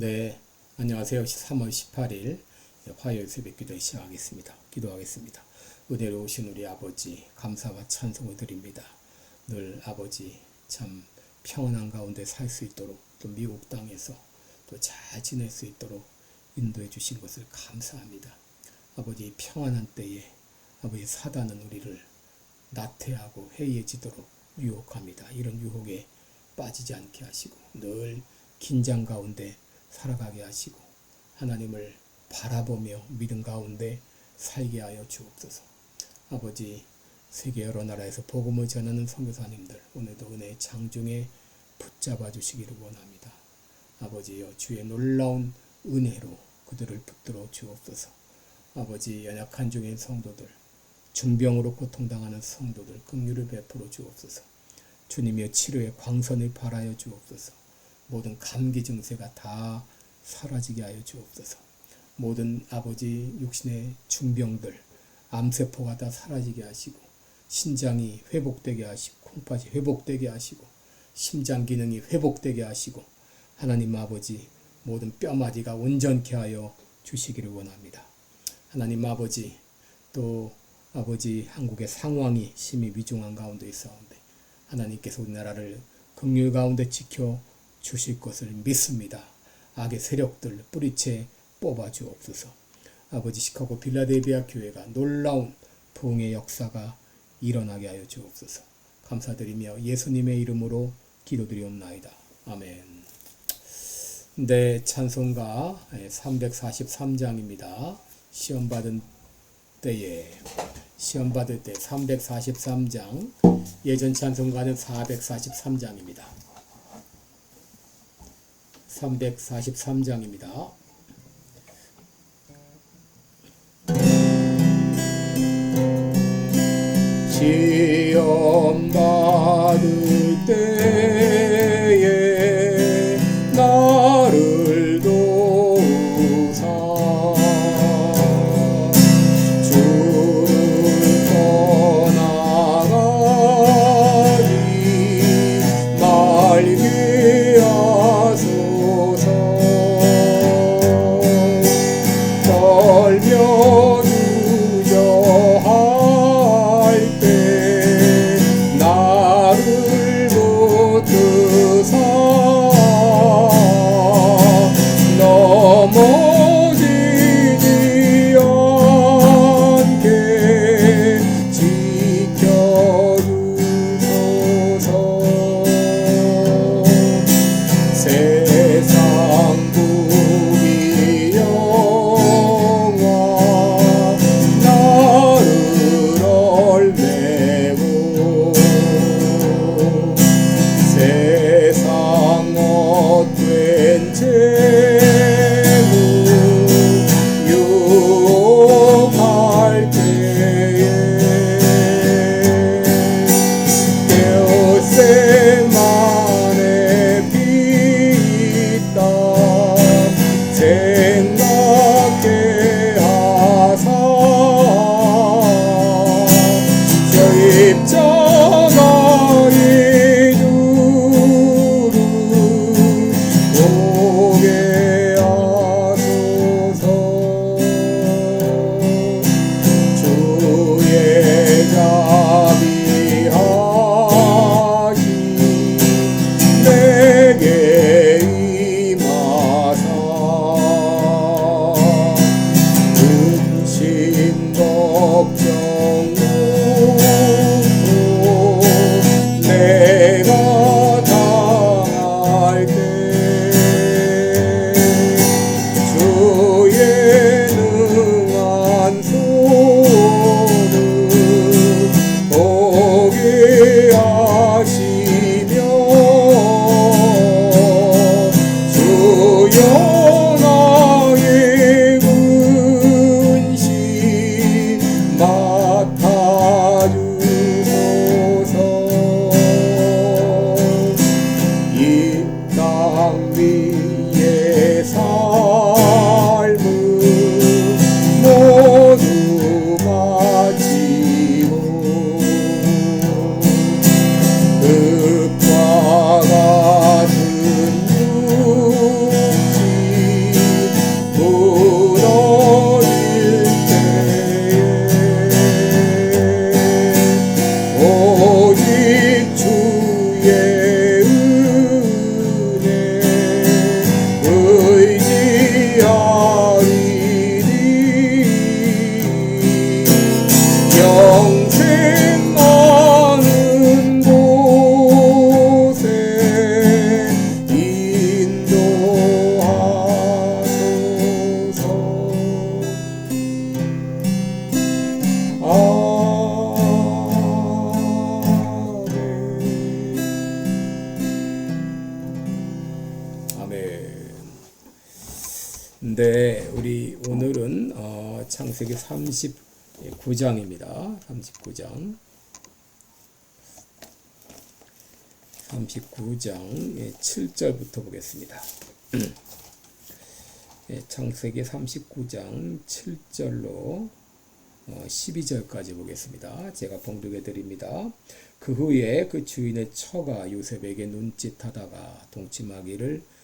네, 안녕하세요. 3월 18일 화요일 새벽 기도 시작하겠습니다. 기도하겠습니다. 은혜로우신 우리 아버지 감사와 찬송을 드립니다. 늘 아버지 참 평안한 가운데 살 수 있도록 또 미국 땅에서 또 잘 지낼 수 있도록 인도해 주신 것을 감사합니다. 아버지 평안한 때에 아버지 사단은 우리를 나태하고 해이해지도록 유혹합니다. 이런 유혹에 빠지지 않게 하시고 늘 긴장 가운데 살아가게 하시고 하나님을 바라보며 믿음 가운데 살게 하여 주옵소서. 아버지 세계 여러 나라에서 복음을 전하는 선교사님들 오늘도 은혜의 장중에 붙잡아 주시기를 원합니다. 아버지여 주의 놀라운 은혜로 그들을 붙들어 주옵소서. 아버지 연약한 중인 성도들 중병으로 고통당하는 성도들 긍휼을 베풀어 주옵소서. 주님의 치료의 광선을 발하여 주옵소서. 모든 감기 증세가 다 사라지게 하여 주옵소서. 모든 아버지 육신의 중병들 암세포가 다 사라지게 하시고 신장이 회복되게 하시고 콩팥이 회복되게 하시고 심장 기능이 회복되게 하시고 하나님 아버지 모든 뼈마디가 온전케 하여 주시기를 원합니다. 하나님 아버지 또 아버지 한국의 상황이 심히 위중한 가운데 있사온데 하나님께서 우리나라를 긍휼 가운데 지켜 주실 것을 믿습니다. 악의 세력들 뿌리채 뽑아 주옵소서. 아버지 시카고 빌라델비아 교회가 놀라운 부흥의 역사가 일어나게 하여 주옵소서. 감사드리며 예수님의 이름으로 기도드리옵나이다. 아멘. 네, 찬송가 343장입니다. 시험 받을 때 343장, 예전 찬송가는 443장입니다. 343장입니다. 시험 받을 때에 나를 도우사 주를 떠나가니 말게 하소서. 아멘. 네, 우리 오늘은 창세기 39장입니다. 39장 7절부터 보겠습니다. 창세기 39장 7절로 12절까지 보겠습니다. 제가 봉독해 드립니다. 그 후에 그 주인의 처가 요셉에게 눈짓하다가 동침하기를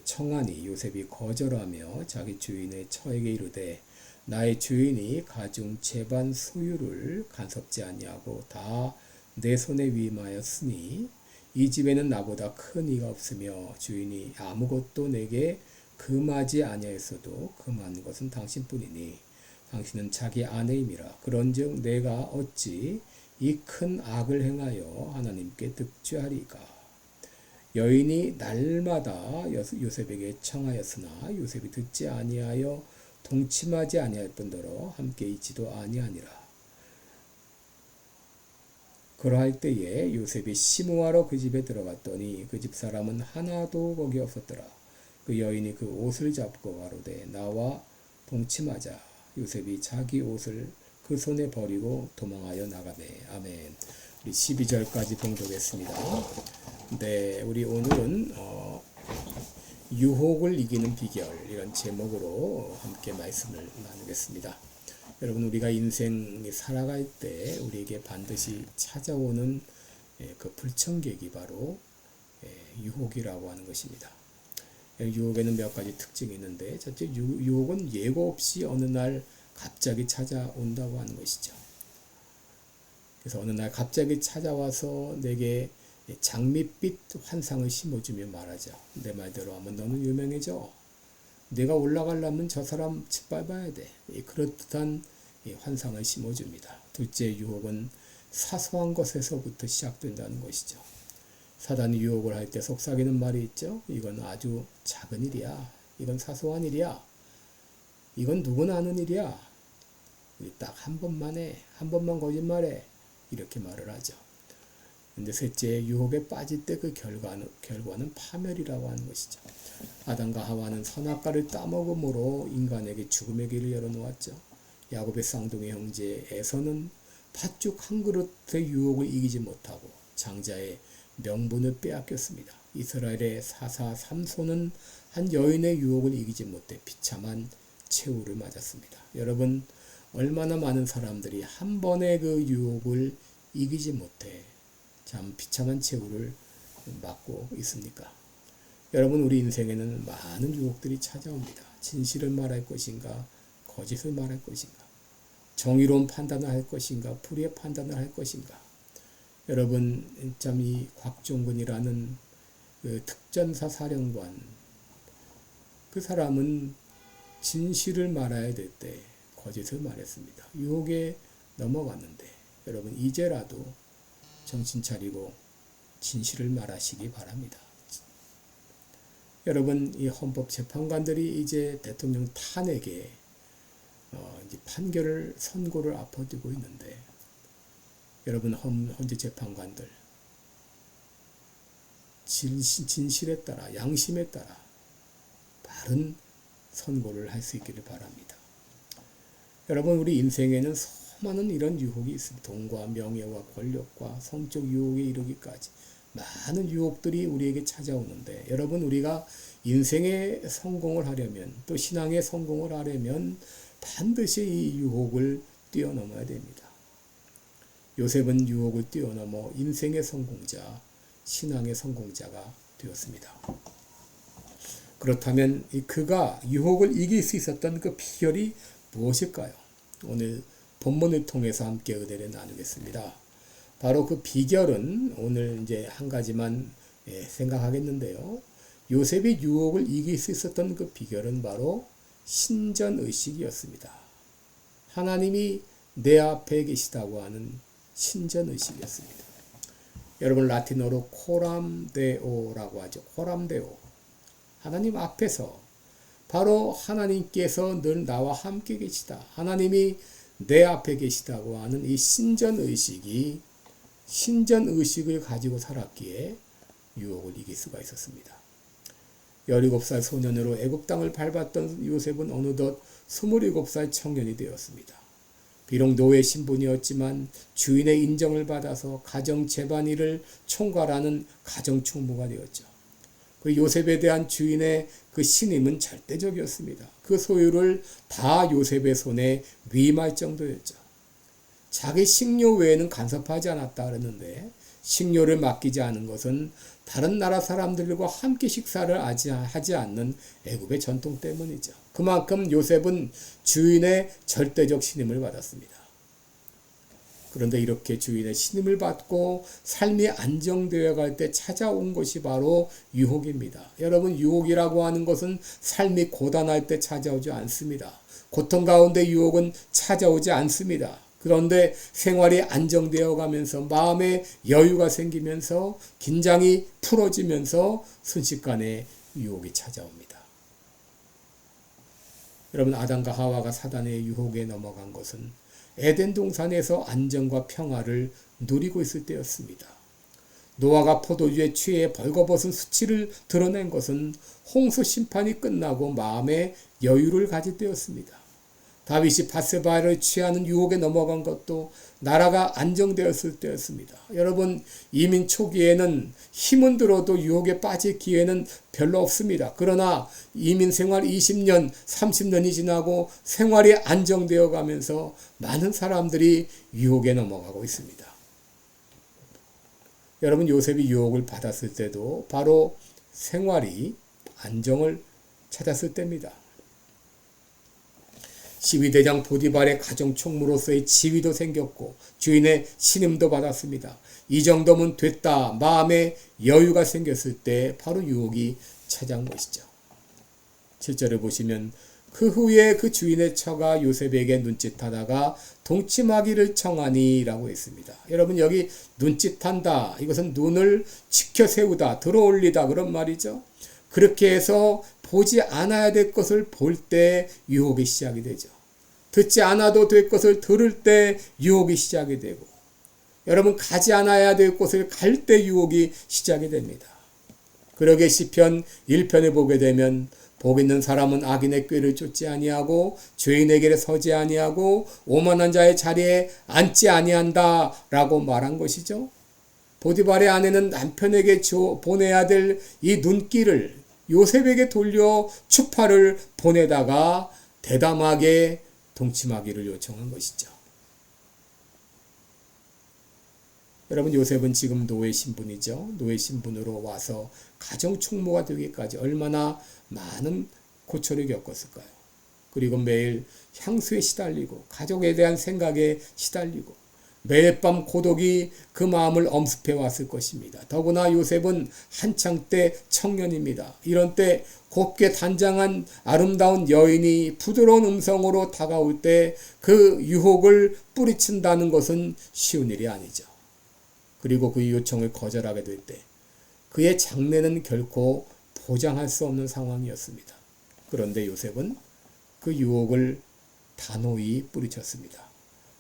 청하니 요셉이 거절하며 자기 주인의 처에게 이르되 나의 주인이 가중 제반 소유를 간섭지 아니하고 다 내 손에 위임하였으니 이 집에는 나보다 큰 이가 없으며 주인이 아무것도 내게 금하지 아니하였어도 금한 것은 당신뿐이니 당신은 자기 아내임이라. 그런즉 내가 어찌 이 큰 악을 행하여 하나님께 득죄하리까. 여인이 날마다 요셉에게 청하였으나 요셉이 듣지 아니하여 동침하지 아니하였던더러 함께 있지도 아니하니라. 그러할 때에 요셉이 심우하러 그 집에 들어갔더니 그 집 사람은 하나도 거기 없었더라. 그 여인이 그 옷을 잡고 가로되 나와 동침하자. 요셉이 자기 옷을 그 손에 버리고 도망하여 나가매. 아멘. 우리 12절까지 봉독했습니다. 네, 우리 오늘은 유혹을 이기는 비결 이런 제목으로 함께 말씀을 나누겠습니다. 여러분, 우리가 인생에 살아갈 때 우리에게 반드시 찾아오는 그 불청객이 바로 유혹이라고 하는 것입니다. 유혹에는 몇 가지 특징이 있는데, 첫째, 유혹은 예고 없이 어느 날 갑자기 찾아온다고 하는 것이죠. 그래서 어느 날 갑자기 찾아와서 내게 장밋빛 환상을 심어주며 말하죠. 내 말대로 하면 너는 유명해져. 내가 올라가려면 저 사람 짓밟아야 돼. 그렇듯한 환상을 심어줍니다. 둘째, 유혹은 사소한 것에서부터 시작된다는 것이죠. 사단이 유혹을 할 때 속삭이는 말이 있죠. 이건 아주 작은 일이야. 이건 사소한 일이야. 이건 누구나 하는 일이야. 딱 한 번만 해. 한 번만 거짓말해. 이렇게 말을 하죠. 근데 셋째, 유혹에 빠질 때 그 결과는 파멸이라고 하는 것이죠. 아담과 하와는 선악과를 따먹음으로 인간에게 죽음의 길을 열어놓았죠. 야곱의 쌍둥이 형제 에서는 팥죽 한 그릇의 유혹을 이기지 못하고 장자의 명분을 빼앗겼습니다. 이스라엘의 사사 삼손은 한 여인의 유혹을 이기지 못해 비참한 최후를 맞았습니다. 여러분, 얼마나 많은 사람들이 한 번의 그 유혹을 이기지 못해 참 비참한 최후를 맞고 있습니까? 여러분, 우리 인생에는 많은 유혹들이 찾아옵니다. 진실을 말할 것인가, 거짓을 말할 것인가, 정의로운 판단을 할 것인가, 불의의 판단을 할 것인가. 여러분, 참 이 곽종근이라는 그 특전사 사령관, 그 사람은 진실을 말해야 될 때 거짓을 말했습니다. 유혹에 넘어갔는데, 여러분, 이제라도 정신 차리고 진실을 말하시기 바랍니다. 여러분, 이 헌법재판관들이 이제 대통령 탄핵에 이제 선고를 앞두고 있는데, 여러분, 헌재 재판관들 진실에 따라, 양심에 따라 바른 선고를 할 수 있기를 바랍니다. 여러분, 우리 인생에는 수많은 이런 유혹이 있습니다. 돈과 명예와 권력과 성적 유혹에 이르기까지 많은 유혹들이 우리에게 찾아오는데, 여러분, 우리가 인생의 성공을 하려면, 또 신앙의 성공을 하려면 반드시 이 유혹을 뛰어넘어야 됩니다. 요셉은 유혹을 뛰어넘어 인생의 성공자, 신앙의 성공자가 되었습니다. 그렇다면 그가 유혹을 이길 수 있었던 그 비결이 무엇일까요? 오늘 본문을 통해서 함께 은혜를 나누겠습니다. 바로 그 비결은 오늘 이제 한 가지만 생각하겠는데요. 요셉이 유혹을 이길 수 있었던 그 비결은 바로 신전의식이었습니다. 하나님이 내 앞에 계시다고 하는 신전의식이었습니다. 여러분, 라틴어로 코람데오라고 하죠. 코람데오. 하나님 앞에서, 바로 하나님께서 늘 나와 함께 계시다, 하나님이 내 앞에 계시다고 하는 이 신전의식을 가지고 살았기에 유혹을 이길 수가 있었습니다. 17살 소년으로 애굽 땅을 밟았던 요셉은 어느덧 27살 청년이 되었습니다. 비록 노예 신분이었지만 주인의 인정을 받아서 가정 집안일을 총괄하는 가정 총무가 되었죠. 그 요셉에 대한 주인의 그 신임은 절대적이었습니다. 그 소유를 다 요셉의 손에 위임할 정도였죠. 자기 식료 외에는 간섭하지 않았다 그랬는데 식료를 맡기지 않은 것은 다른 나라 사람들과 함께 식사를 하지 않는 애굽의 전통 때문이죠. 그만큼 요셉은 주인의 절대적 신임을 받았습니다. 그런데 이렇게 주인의 신임을 받고 삶이 안정되어 갈 때 찾아온 것이 바로 유혹입니다. 여러분, 유혹이라고 하는 것은 삶이 고단할 때 찾아오지 않습니다. 고통 가운데 유혹은 찾아오지 않습니다. 그런데 생활이 안정되어 가면서 마음에 여유가 생기면서 긴장이 풀어지면서 순식간에 유혹이 찾아옵니다. 여러분, 아담과 하와가 사단의 유혹에 넘어간 것은 에덴 동산에서 안정과 평화를 누리고 있을 때였습니다. 노아가 포도주에 취해 벌거벗은 수치를 드러낸 것은 홍수 심판이 끝나고 마음의 여유를 가질 때였습니다. 다윗이 밧세바를 취하는 유혹에 넘어간 것도 나라가 안정되었을 때였습니다. 여러분, 이민 초기에는 힘은 들어도 유혹에 빠질 기회는 별로 없습니다. 그러나 이민 생활 20년, 30년이 지나고 생활이 안정되어 가면서 많은 사람들이 유혹에 넘어가고 있습니다. 여러분, 요셉이 유혹을 받았을 때도 바로 생활이 안정을 찾았을 때입니다. 12대장 보디발의 가정 총무로서의 지위도 생겼고 주인의 신임도 받았습니다. 이 정도면 됐다, 마음에 여유가 생겼을 때 바로 유혹이 찾아온 것이죠. 7절을 보시면 그 후에 그 주인의 처가 요셉에게 눈짓하다가 동침하기를 청하니 라고 했습니다. 여러분, 여기 눈짓한다, 이것은 눈을 치켜 세우다, 들어올리다 그런 말이죠. 그렇게 해서 보지 않아야 될 것을 볼 때 유혹이 시작이 되죠. 듣지 않아도 될 것을 들을 때 유혹이 시작이 되고, 여러분, 가지 않아야 될 곳을 갈 때 유혹이 시작이 됩니다. 그러게 시편 1편에 보게 되면 복 있는 사람은 악인의 꾀를 쫓지 아니하고 죄인에게 서지 아니하고 오만한 자의 자리에 앉지 아니한다 라고 말한 것이죠. 보디발의 아내는 남편에게 보내야 될 이 눈길을 요셉에게 돌려 추파를 보내다가 대담하게 동침하기를 요청한 것이죠. 여러분, 요셉은 지금 노예 신분이죠. 노예 신분으로 와서 가정 총무가 되기까지 얼마나 많은 고초를 겪었을까요? 그리고 매일 향수에 시달리고 가족에 대한 생각에 시달리고 매일 밤 고독이 그 마음을 엄습해 왔을 것입니다. 더구나 요셉은 한창 때 청년입니다. 이런 때 곱게 단장한 아름다운 여인이 부드러운 음성으로 다가올 때 그 유혹을 뿌리친다는 것은 쉬운 일이 아니죠. 그리고 그 요청을 거절하게 될 때 그의 장래는 결코 보장할 수 없는 상황이었습니다. 그런데 요셉은 그 유혹을 단호히 뿌리쳤습니다.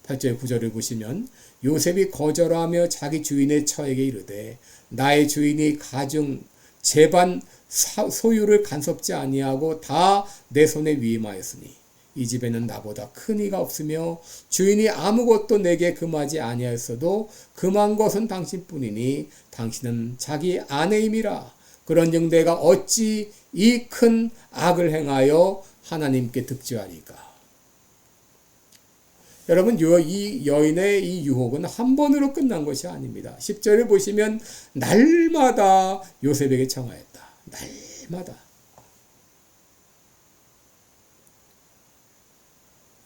8절 9절을 보시면 요셉이 거절하며 자기 주인의 처에게 이르되 나의 주인이 가중 재반 소유를 간섭지 아니하고 다 내 손에 위임하였으니 이 집에는 나보다 큰 이가 없으며 주인이 아무것도 내게 금하지 아니하였어도 금한 것은 당신뿐이니 당신은 자기 아내임이라. 그런즉 내가 어찌 이 큰 악을 행하여 하나님께 득죄하리까. 여러분, 이 여인의 이 유혹은 한 번으로 끝난 것이 아닙니다. 10절을 보시면 날마다 요셉에게 청하였다. 날마다.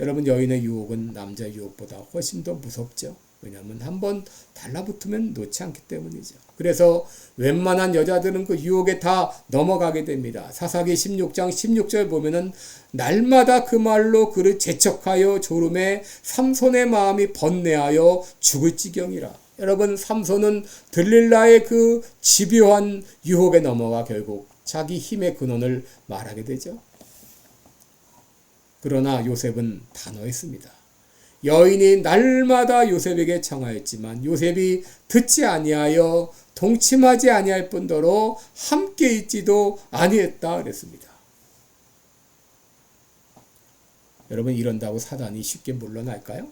여러분, 여인의 유혹은 남자 유혹보다 훨씬 더 무섭죠. 왜냐하면 한번 달라붙으면 놓지 않기 때문이죠. 그래서 웬만한 여자들은 그 유혹에 다 넘어가게 됩니다. 사사기 16장 16절 보면은 날마다 그 말로 그를 재촉하여 졸음에 삼손의 마음이 번뇌하여 죽을 지경이라. 여러분, 삼손은 들릴라의 그 집요한 유혹에 넘어가 결국 자기 힘의 근원을 말하게 되죠. 그러나 요셉은 단호했습니다. 여인이 날마다 요셉에게 청하였지만 요셉이 듣지 아니하여 동침하지 아니할 뿐더러 함께 있지도 아니했다 그랬습니다. 여러분, 이런다고 사단이 쉽게 물러날까요?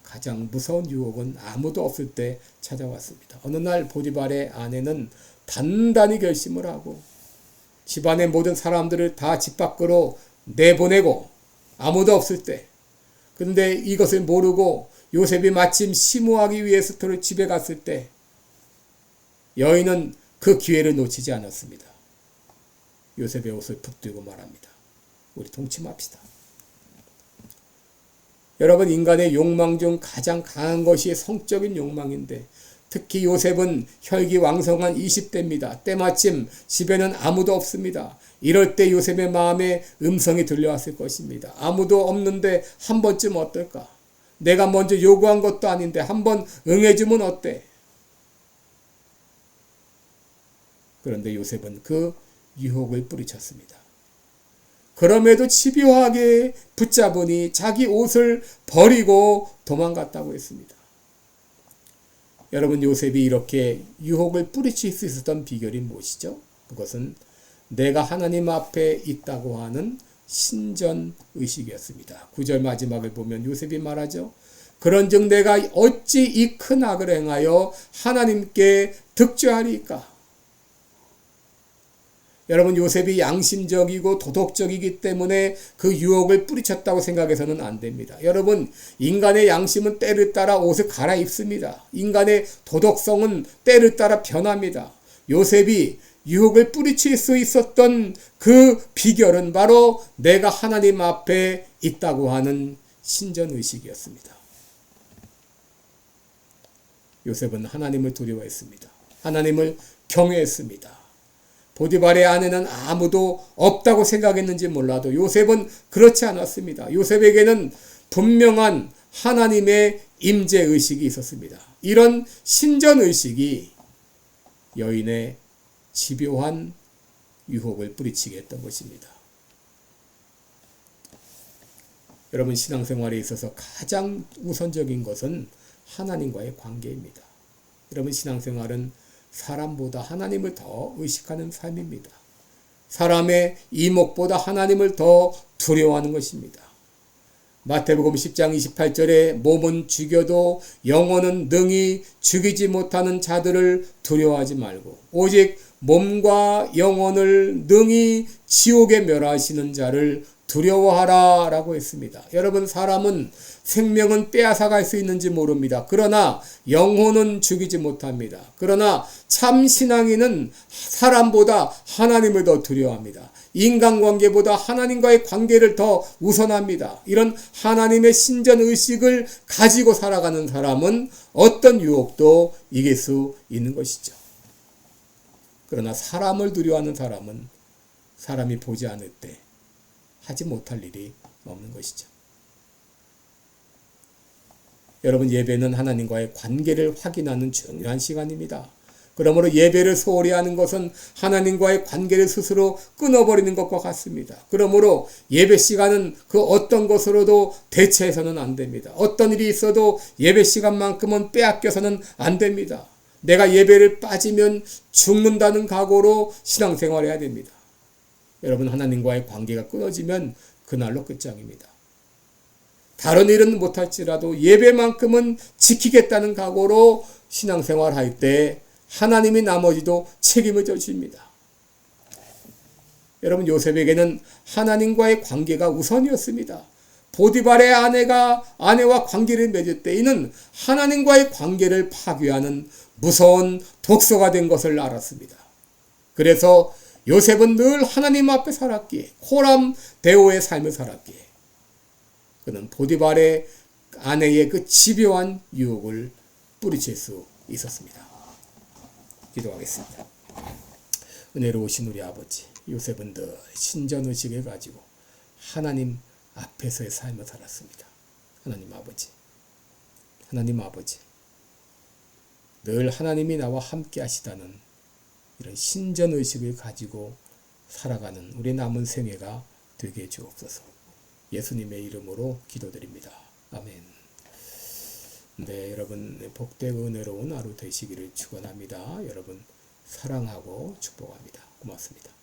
가장 무서운 유혹은 아무도 없을 때 찾아왔습니다. 어느 날 보디발의 아내는 단단히 결심을 하고 집안의 모든 사람들을 다 집 밖으로 내보내고 아무도 없을 때, 그런데 이것을 모르고 요셉이 마침 시무하기 위해서 집에 갔을 때 여인은 그 기회를 놓치지 않았습니다. 요셉의 옷을 붙들고 말합니다. 우리 동침합시다. 여러분, 인간의 욕망 중 가장 강한 것이 성적인 욕망인데 특히 요셉은 혈기왕성한 20대입니다. 때마침 집에는 아무도 없습니다. 이럴 때 요셉의 마음에 음성이 들려왔을 것입니다. 아무도 없는데 한 번쯤 어떨까? 내가 먼저 요구한 것도 아닌데 한번 응해주면 어때? 그런데 요셉은 그 유혹을 뿌리쳤습니다. 그럼에도 집요하게 붙잡으니 자기 옷을 버리고 도망갔다고 했습니다. 여러분, 요셉이 이렇게 유혹을 뿌리칠 수 있었던 비결이 무엇이죠? 그것은 내가 하나님 앞에 있다고 하는 신전의식이었습니다. 9절 마지막을 보면 요셉이 말하죠. 그런즉 내가 어찌 이 큰 악을 행하여 하나님께 득죄하리까? 여러분, 요셉이 양심적이고 도덕적이기 때문에 그 유혹을 뿌리쳤다고 생각해서는 안 됩니다. 여러분, 인간의 양심은 때를 따라 옷을 갈아입습니다. 인간의 도덕성은 때를 따라 변합니다. 요셉이 유혹을 뿌리칠 수 있었던 그 비결은 바로 내가 하나님 앞에 있다고 하는 신전의식이었습니다. 요셉은 하나님을 두려워했습니다. 하나님을 경외했습니다. 보디발의 아내는 아무도 없다고 생각했는지 몰라도 요셉은 그렇지 않았습니다. 요셉에게는 분명한 하나님의 임재의식이 있었습니다. 이런 신전의식이 여인의 집요한 유혹을 뿌리치게 했던 것입니다. 여러분, 신앙생활에 있어서 가장 우선적인 것은 하나님과의 관계입니다. 여러분, 신앙생활은 사람보다 하나님을 더 의식하는 삶입니다. 사람의 이목보다 하나님을 더 두려워하는 것입니다. 마태복음 10장 28절에 몸은 죽여도 영혼은 능히 죽이지 못하는 자들을 두려워하지 말고 오직 몸과 영혼을 능히 지옥에 멸하시는 자를 두려워하라 라고 했습니다. 여러분, 사람은 생명은 빼앗아갈 수 있는지 모릅니다. 그러나 영혼은 죽이지 못합니다. 그러나 참 신앙인은 사람보다 하나님을 더 두려워합니다. 인간관계보다 하나님과의 관계를 더 우선합니다. 이런 하나님의 신전의식을 가지고 살아가는 사람은 어떤 유혹도 이길 수 있는 것이죠. 그러나 사람을 두려워하는 사람은 사람이 보지 않을 때 하지 못할 일이 없는 것이죠. 여러분, 예배는 하나님과의 관계를 확인하는 중요한 시간입니다. 그러므로 예배를 소홀히 하는 것은 하나님과의 관계를 스스로 끊어버리는 것과 같습니다. 그러므로 예배 시간은 그 어떤 것으로도 대체해서는 안 됩니다. 어떤 일이 있어도 예배 시간만큼은 빼앗겨서는 안 됩니다. 내가 예배를 빠지면 죽는다는 각오로 신앙생활해야 됩니다. 여러분, 하나님과의 관계가 끊어지면 그날로 끝장입니다. 다른 일은 못할지라도 예배만큼은 지키겠다는 각오로 신앙생활할 때 하나님이 나머지도 책임을 져주십니다. 여러분, 요셉에게는 하나님과의 관계가 우선이었습니다. 보디발의 아내와 관계를 맺을 때 이는 하나님과의 관계를 파괴하는 무서운 독소가 된 것을 알았습니다. 그래서 요셉은 늘 하나님 앞에 살았기에, 호람 대오의 삶을 살았기에 그는 보디발의 아내의 그 집요한 유혹을 뿌리칠 수 있었습니다. 기도하겠습니다. 은혜로우신 우리 아버지, 요셉은 늘 신전의식을 가지고 하나님 앞에서의 삶을 살았습니다. 하나님 아버지, 늘 하나님이 나와 함께 하시다는 이런 신전의식을 가지고 살아가는 우리 남은 생애가 되게 해 주옵소서. 예수님의 이름으로 기도드립니다. 아멘. 네, 여러분 복되고 은혜로운 하루 되시기를 축원합니다. 여러분 사랑하고 축복합니다. 고맙습니다.